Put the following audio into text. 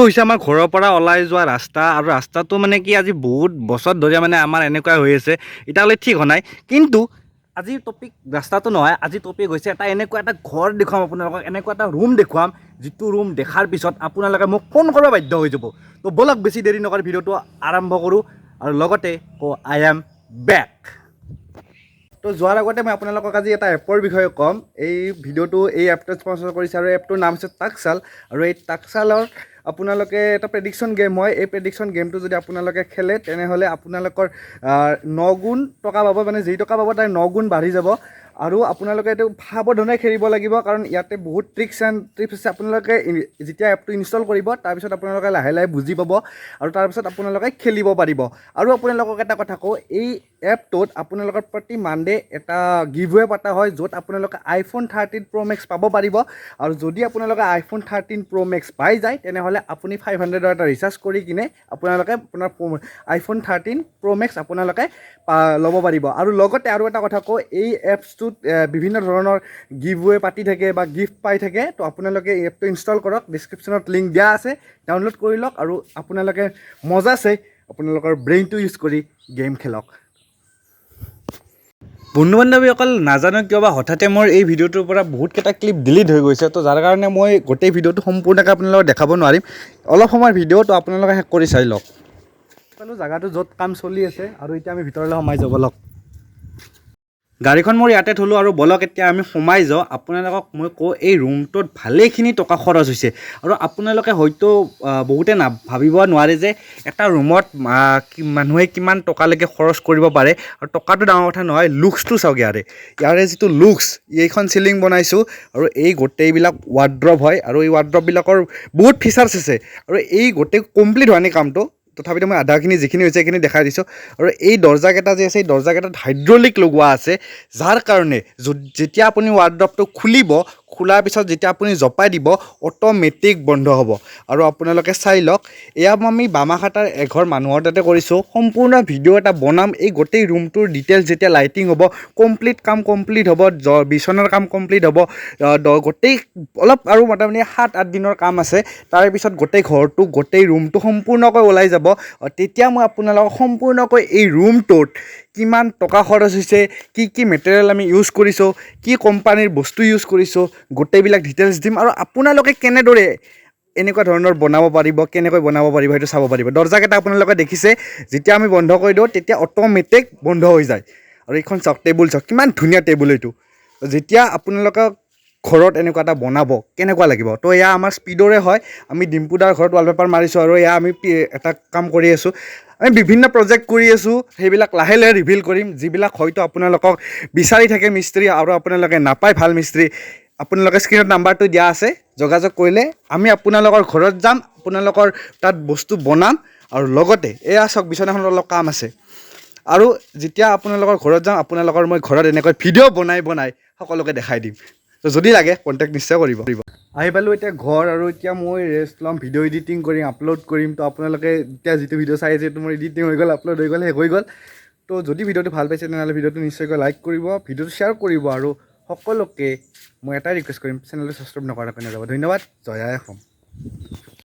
হৈছে আমাৰ ঘৰৰ পৰা ওলাই যোৱা ৰাস্তা আৰু ৰাস্তাটো মানে কি আজি বহুত বছৰ ধৰি মানে আমাৰ এনেকুৱা হৈ আছে এতিয়ালৈ ঠিক হোৱা নাই কিন্তু আজি টপিক ৰাস্তাটো নহয় আজি টপিক হৈছে এনেকুৱা এটা ঘৰ দেখুৱাম আপোনালোকক এনেকুৱা এটা ৰুম দেখুৱাম যিটো ৰুম দেখাৰ পিছত আপোনালোকে মোক ফোন কৰিব বাধ্য হৈ যাব তো বলক বেছি দেৰি নকৰি ভিডিঅ'টো আৰম্ভ কৰোঁ আৰু লগতে আই এম বেক তো যোৱাৰ আগতে মই আপোনালোকক আজি এটা এপৰ বিষয়ে ক'ম এই ভিডিঅ'টো এই এপটোত স্পন্সৰ কৰিছে আৰু এপটোৰ নাম হৈছে টাকচাল আৰু এই টাকচালৰ আপোনালোকে এটা প্ৰেডিকশ্যন গেম হয় এই প্ৰেডিকশ্যন গেমটো যদি আপোনালোকে খেলে তেনেহ'লে আপোনালোকৰ 9 গুণ টকা পাব মানে যি টকা পাব তাৰ 9 গুণ বাঢ়ি যাব আৰু আপোনালোকে এইটো সাৱধানে খেলিব লাগিব কাৰণ ইয়াতে বহুত ট্ৰিক্স এণ্ড টিপছ আছে আপোনালোকে যেতিয়া এপটো ইনষ্টল কৰিব তাৰপিছত আপোনালোকে লাহে লাহে বুজি পাব আৰু তাৰপিছত আপোনালোকে খেলিব পাৰিব আৰু আপোনালোকক এটা কথা কওঁ এই এপটোত আপোনালোকৰ প্ৰতি মানডে এটা গিভৱে পতা হয় য'ত আপোনালোকে iPhone 13 Pro Max পাব পাৰিব আৰু যদি আপোনালোকে iPhone 13 Pro Max পাই যায় তেনেহ'লে আপুনি 500 এটা ৰিচাৰ্জ কৰি কিনে আপোনালোকে আপোনাৰ iPhone 13 Pro Max আপোনালোকে ল'ব পাৰিব আৰু লগতে আৰু এটা কথা কওঁ এই এপছটোত বিভিন্ন ধৰণৰ গিভৱে পাতি থাকে বা গিফ্ট পাই থাকে তো আপোনালোকে এই এপটো ইনষ্টল কৰক ডিছক্ৰিপশ্যনত লিংক দিয়া আছে ডাউনলোড কৰি লওক আৰু আপোনালোকে মজাছে আপোনালোকৰ ব্ৰেইনটো ইউজ কৰি গেম খেলক বন্ধু বান্ধৱীসকল নাজানো কিয় বা হঠাতে মোৰ এই ভিডিঅ'টোৰ পৰা বহুতকেইটা ক্লিপ ডিলিট হৈ গৈছে তো যাৰ কাৰণে মই গোটেই ভিডিঅ'টো সম্পূৰ্ণকৈ আপোনালোকক দেখাব নোৱাৰিম অলপ সময় ভিডিঅ'টো আপোনালোকে শেষ কৰি চাই লওক জাগাটো য'ত কাম চলি আছে আৰু এতিয়া আমি ভিতৰলৈ সোমাই যাব লওক গাড়ীখন মোৰ ইয়াতে থলোঁ আৰু বলক এতিয়া আমি সোমাই যাওঁ আপোনালোকক মই কওঁ এই ৰুমটোত ভালেখিনি টকা খৰচ হৈছে আৰু আপোনালোকে হয়তো বহুতে ভাবিব নোৱাৰে যে এটা ৰুমত মানুহে কিমান টকালৈকে খৰচ কৰিব পাৰে আৰু টকাটো ডাঙৰ কথা নহয় লুকছটো চাওক ইয়াৰে যিটো লুকছ এইখন চিলিং বনাইছোঁ আৰু এই গোটেইবিলাক ৱাৰ্ড্ৰপ হয় আৰু এই ৱাৰ্ড্ৰপবিলাকৰ বহুত ফিচাৰ্ছ আছে আৰু এই গোটেই কমপ্লিট হোৱা নাই কামটো তথাপিতো মই আধাখিনি যিখিনি হৈছে সেইখিনি দেখাই দিছোঁ আৰু এই দৰ্জাকেইটা যে আছে এই দৰ্জাকেইটাত হাইড্ৰলিক লগোৱা আছে যাৰ কাৰণে যেতিয়া আপুনি ৱাৰ্ড্ৰপটো খুলিব খোলাৰ পিছত যেতিয়া আপুনি জপাই দিব অট'মেটিক বন্ধ হ'ব আৰু আপোনালোকে চাই লওক এয়া আমি বামাখাটাৰ এঘৰ মানুহৰ তাতে কৰিছোঁ সম্পূৰ্ণ ভিডিঅ' এটা বনাম এই গোটেই ৰুমটোৰ ডিটেইলছ যেতিয়া লাইটিং হ'ব কমপ্লিট কাম কমপ্লিট হ'ব বিচনাৰ কাম কমপ্লিট হ'ব গোটেই অলপ আৰু মোটামুটি 7-8 দিনৰ কাম আছে তাৰে পিছত গোটেই ঘৰটো গোটেই ৰুমটো সম্পূৰ্ণকৈ ওলাই যাব তেতিয়া মই আপোনালোকক সম্পূৰ্ণকৈ এই ৰুমটোত কিমান টকা খৰচ হৈছে কি মেটেৰিয়েল আমি ইউজ কৰিছোঁ কি কোম্পানীৰ বস্তু ইউজ কৰিছোঁ গোটেইবিলাক ডিটেইলছ দিম আৰু আপোনালোকে কেনেদৰে এনেকুৱা ধৰণৰ বনাব পাৰিব কেনেকৈ বনাব পাৰিব সেইটো চাব পাৰিব দৰ্জাকেইটা আপোনালোকে দেখিছে যেতিয়া আমি বন্ধ কৰি দিওঁ তেতিয়া অট'মেটিক বন্ধ হৈ যায় আৰু এইখন চাওক টেবুল চাওক কিমান ধুনীয়া টেবুল এইটো যেতিয়া আপোনালোকে ঘৰত এনেকুৱা এটা বনাব কেনেকুৱা লাগিব তো এয়া আমাৰ স্পীডৰে হয় আমি ডিম্পুদাৰ ঘৰত ৱালপেপাৰ মাৰিছোঁ আৰু এয়া আমি এটা কাম কৰি আছোঁ আমি বিভিন্ন প্ৰজেক্ট কৰি আছোঁ সেইবিলাক লাহে লাহে ৰিভিল কৰিম যিবিলাক হয়তো আপোনালোকক বিচাৰি থাকে মিস্ত্ৰী আৰু আপোনালোকে নাপায় ভাল মিস্ত্ৰী আপোনালোকে স্ক্ৰীনত নাম্বাৰটো দিয়া আছে যোগাযোগ কৰিলে আমি আপোনালোকৰ ঘৰত যাম আপোনালোকৰ তাত বস্তু বনাম আৰু লগতে এয়া চাওক বিচনাখনত অলপ কাম আছে আৰু যেতিয়া আপোনালোকৰ ঘৰত যাম আপোনালোকৰ মই ঘৰত এনেকৈ ভিডিঅ' বনাই সকলোকে দেখাই দিম তো যদি লাগে কণ্টেক্ট নিশ্চয় কৰিব আহি পালোঁ এতিয়া ঘৰ আৰু এতিয়া মই ৰেষ্ট ল'ম ভিডিঅ' এডিটিং কৰিম আপলোড কৰিম তো আপোনালোকে এতিয়া যিটো ভিডিঅ' চাই আছে সেইটো মোৰ এডিটিং হৈ গ'ল আপলোড হৈ গ'ল শেষ হৈ গ'ল তো যদি ভিডিঅ'টো ভাল পাইছে তেনেহ'লে ভিডিঅ'টো নিশ্চয়কৈ লাইক কৰিব ভিডিঅ'টো শ্বেয়াৰ কৰিব আৰু সকলোকে মই এটাই ৰিকুৱেষ্ট কৰিম চেনেলটো ছাবস্ক্ৰাইব নকৰাকৈ নাযাব ধন্যবাদ জয় আই অসম